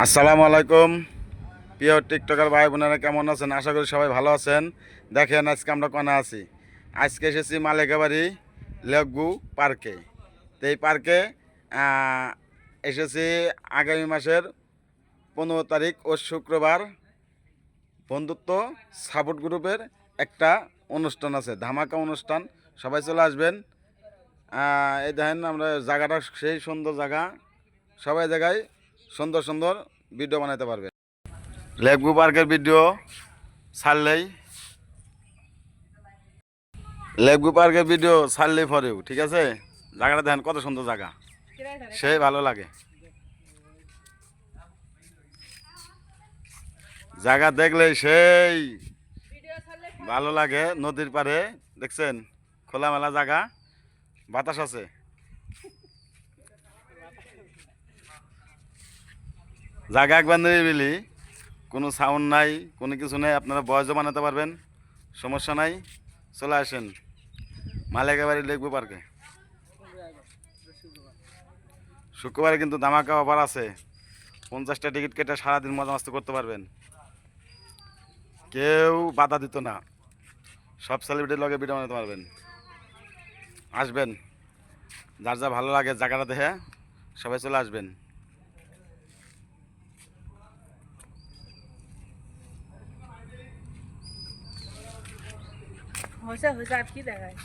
আসসালামু আলাইকুম প্রিয় টিকটকার ভাই বোনেরা, কেমন আছেন? আশা করি সবাই ভালো আছেন। দেখেন আজকে আমরা কোনা আছি। আজকে এসেছি মালিকাবাড়ি লেকভিউ পার্কে। তো এই পার্কে এসেছি আগামী মাসের 15 তারিখ ও শুক্রবার বন্ধুত্ব সাপোর্ট গ্রুপের একটা অনুষ্ঠান আছে, ধামাকা অনুষ্ঠান। সবাই চলে আসবেন। এই দেখেন আমরা জায়গাটা সেই সুন্দর জায়গা, সবাই জায়গায় সুন্দর সুন্দর ভিডিও বানাতে পারবে। লেকভিউ পার্কের ভিডিও ছাড়লেই পরেও ঠিক আছে। জায়গাটা দেখেন কত সুন্দর জায়গা, সেই ভালো লাগে। জায়গা দেখলেই সেই ভালো লাগে। নদীর পাড়ে দেখছেন, খোলামেলা জায়গা, বাতাস আছে। জায়গা একবার নিরিবিলি, কোনো সাউন্ড নাই, কোনো কিছু নেই। আপনারা বয়সও বানাতে পারবেন, সমস্যা নাই। চলে আসেন মালিকাবাড়ি লেকভিউ পার্কে। শুক্রবারে কিন্তু ধামাকা অফার আছে। 50টা টিকিট কেটে সারাদিন মজা মাস্তি করতে পারবেন। কেউ বাধা দিত না, সব সেলিব্রিটির লগে ভিডিও বানাতে পারবেন। আসবেন, যার যা ভালো লাগে জায়গাটা দেখে সবাই চলে আসবেন। হয়েছে হয়েছে আর কি দেখায়।